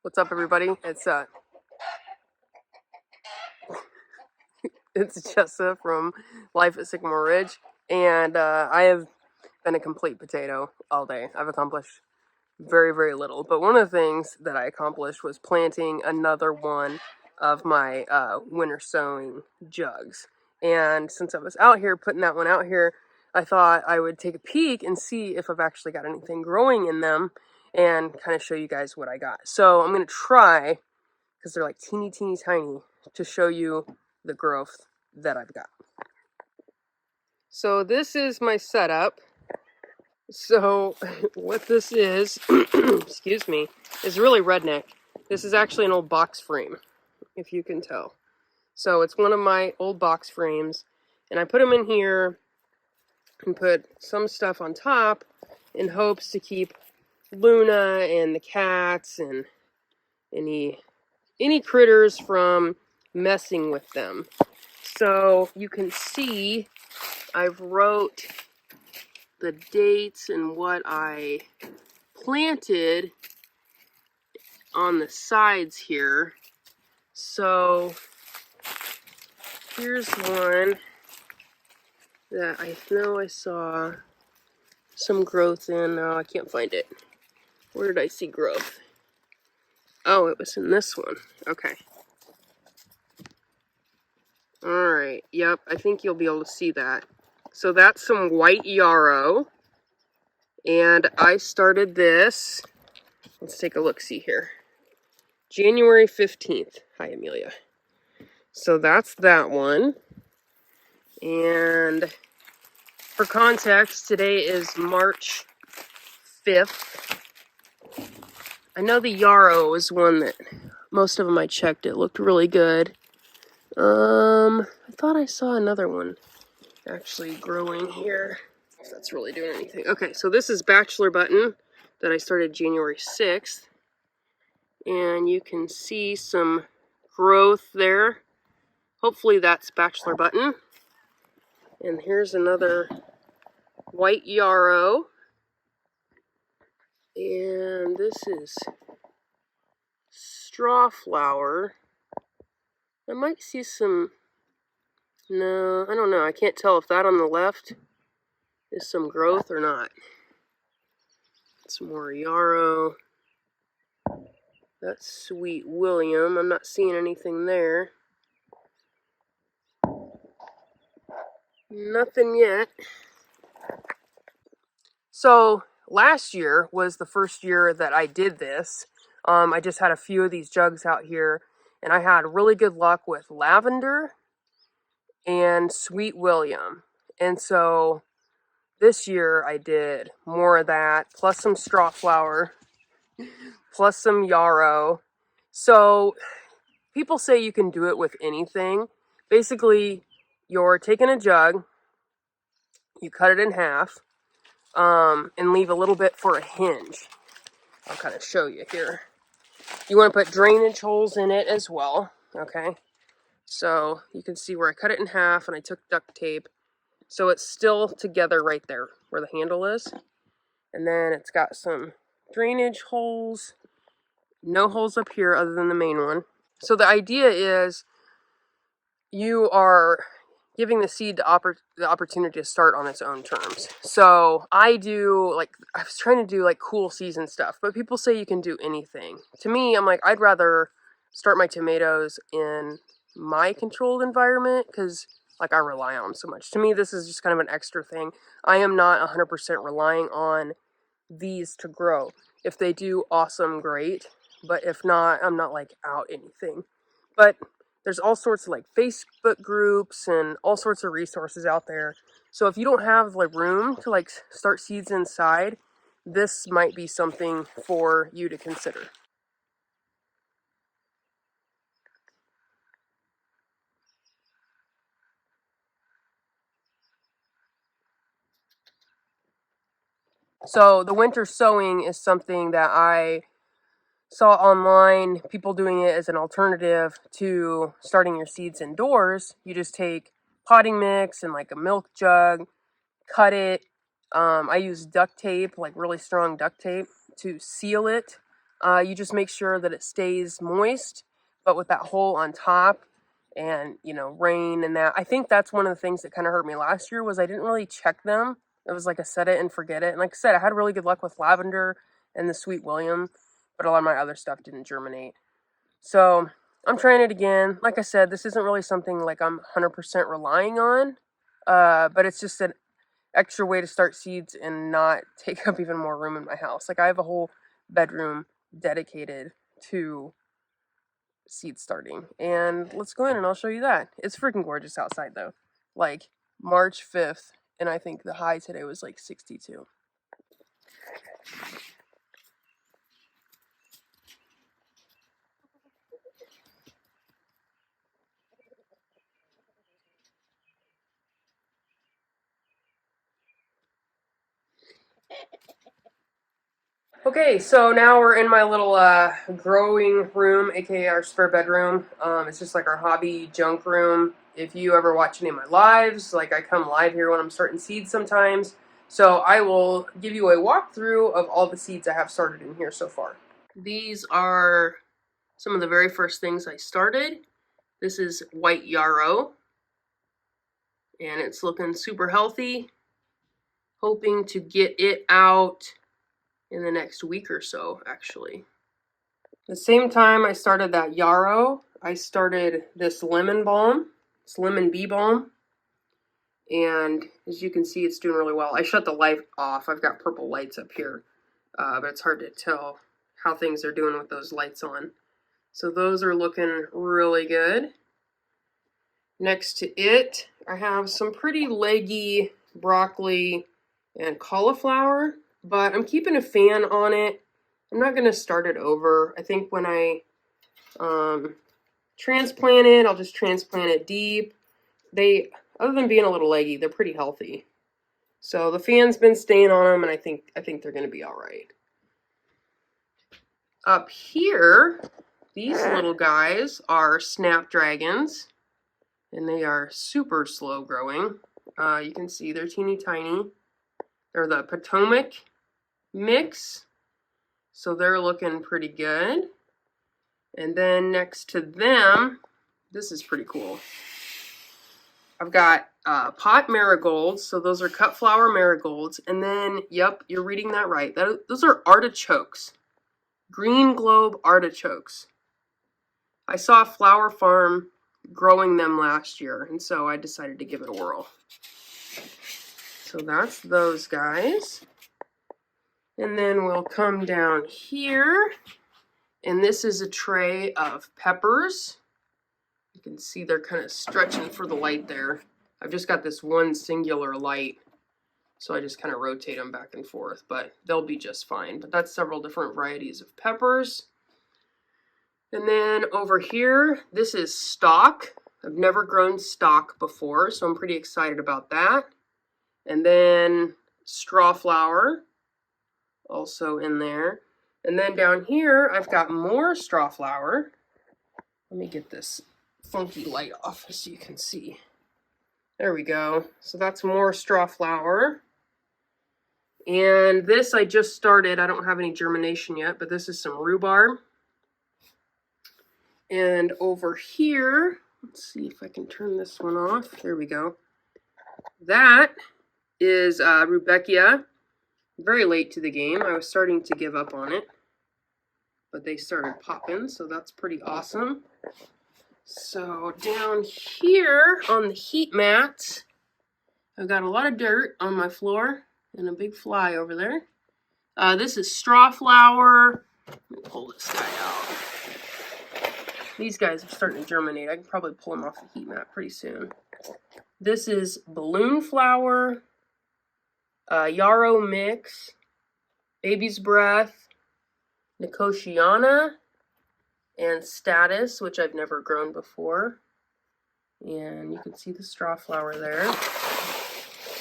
What's up, everybody? It's Jessa from Life at Sycamore Ridge, and I have been a complete potato all day. I've accomplished very, very little, but one of the things that I accomplished was planting another one of my winter sowing jugs. And since I was out here putting that one out here, I thought I would take a peek and see if I've actually got anything growing in them and kind of show you guys what I got. So I'm going to try, because they're like teeny tiny, to show you the growth that I've got. So this is my setup. So what this is, excuse me, is really redneck. This is actually an old box frame, if you can tell. So it's one of my old box frames, and I put them in here and put some stuff on top in hopes to keep Luna and the cats and any critters from messing with them. So you can see I've wrote the dates and what I planted on the sides here. So here's one that I know I saw some growth in. No, I can't find it. Where did I see growth? Oh, it was in this one. Okay. Alright, yep, I think you'll be able to see that. So that's some white yarrow. And I started this, let's take a look-see here, January 15th. Hi, Amelia. So that's that one. And for context, today is March 5th. I know the yarrow was one that most of them I checked. It looked really good. I thought I saw another one actually growing here. If that's really doing anything. Okay, so this is Bachelor Button that I started January 6th. And you can see some growth there. Hopefully that's Bachelor Button. And here's another white yarrow. And this is straw flower. I might see some, no, I don't know. I can't tell if that on the left is some growth or not. Some more yarrow. That's Sweet William. I'm not seeing anything there. Nothing yet. So last year was the first year that I did this. I just had a few of these jugs out here, and I had really good luck with lavender and Sweet William. And so this year I did more of that, plus some straw flower, plus some yarrow. So people say you can do it with anything. Basically, you're taking a jug, you cut it in half, and leave a little bit for a hinge. I'll kind of show you here. You want to put drainage holes in it as well, okay? So you can see where I cut it in half and I took duct tape. So it's still together right there where the handle is. And then it's got some drainage holes. No holes up here other than the main one. So the idea is you are giving the seed the opportunity to start on its own terms. So I was trying to do cool season stuff, but people say you can do anything. To me, I'm like, I'd rather start my tomatoes in my controlled environment because I rely on them so much. To me, this is just kind of an extra thing. I am not 100% relying on these to grow. If they do, awesome, great. But if not, I'm not out anything. But there's all sorts of Facebook groups and all sorts of resources out there. So if you don't have room to start seeds inside, this might be something for you to consider. So the winter sowing is something that I saw online, people doing it as an alternative to starting your seeds indoors. You just take potting mix and a milk jug, cut it. I use duct tape, really strong duct tape, to seal it You just make sure that it stays moist, but with that hole on top and, you know, rain and that. I think that's one of the things that kind of hurt me last year was I didn't really check them. It was like a set it and forget it. And like I said, I had really good luck with lavender and the Sweet William, but a lot of my other stuff didn't germinate. So I'm trying it again. Like I said, this isn't really something like I'm 100% relying on, but it's just an extra way to start seeds and not take up even more room in my house. Like I have a whole bedroom dedicated to seed starting, and let's go in and I'll show you that. It's freaking gorgeous outside though. Like March 5th, and I think the high today was like 62. Okay, so now we're in my little growing room, aka our spare bedroom. It's just like our hobby junk room. If you ever watch any of my lives, like I come live here when I'm starting seeds sometimes. So I will give you a walkthrough of all the seeds I have started in here so far. These are some of the very first things I started. This is white yarrow, and it's looking super healthy. Hoping to get it out in the next week or so, actually. The same time I started that yarrow, I started this lemon balm. It's lemon bee balm. And as you can see, it's doing really well. I shut the light off. I've got purple lights up here, but it's hard to tell how things are doing with those lights on. So those are looking really good. Next to it, I have some pretty leggy broccoli and cauliflower, but I'm keeping a fan on it. I'm not going to start it over. I think when I transplant it, I'll just transplant it deep. They, other than being a little leggy, they're pretty healthy. So the fan's been staying on them, and I think they're going to be all right. Up here, these little guys are snapdragons, and they are super slow growing. You can see they're teeny tiny. They're the Potomac mix, so they're looking pretty good. And then next to them, this is pretty cool. I've got pot marigolds, so those are cut flower marigolds. And then, yep, you're reading that right. Those are artichokes, green globe artichokes. I saw a flower farm growing them last year, and so I decided to give it a whirl. So that's those guys. And then we'll come down here, and this is a tray of peppers. You can see they're kind of stretching for the light there. I've just got this one singular light, so I just kind of rotate them back and forth, but they'll be just fine. But that's several different varieties of peppers. And then over here, this is stock. I've never grown stock before, so I'm pretty excited about that. And then straw flower, also in there. And then down here, I've got more straw flower. Let me get this funky light off so you can see. There we go. So that's more straw flower. And this I just started. I don't have any germination yet, but this is some rhubarb. And over here, let's see if I can turn this one off. There we go. That is Rudbeckia. Very late to the game. I was starting to give up on it, but they started popping, so that's pretty awesome. So down here on the heat mat, I've got a lot of dirt on my floor and a big fly over there. This is straw flower. Let me pull this guy out. These guys are starting to germinate. I can probably pull them off the heat mat pretty soon. This is balloon flower, yarrow mix, baby's breath, Nicotiana, and status, which I've never grown before. And you can see the straw flower there.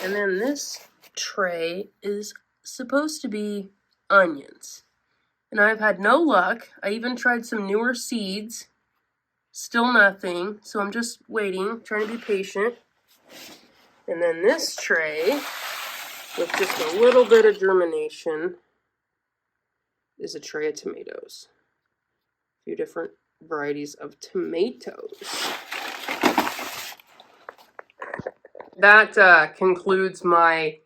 And then this tray is supposed to be onions. And I've had no luck. I even tried some newer seeds. Still nothing. So I'm just waiting, trying to be patient. And then this tray, with just a little bit of germination, is a tray of tomatoes. A few different varieties of tomatoes. That concludes my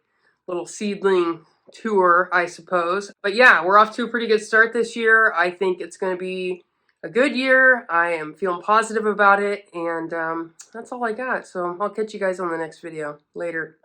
little seedling tour, I suppose. But yeah, we're off to a pretty good start this year. I think it's going to be a good year. I am feeling positive about it, and that's all I got. So I'll catch you guys on the next video. Later.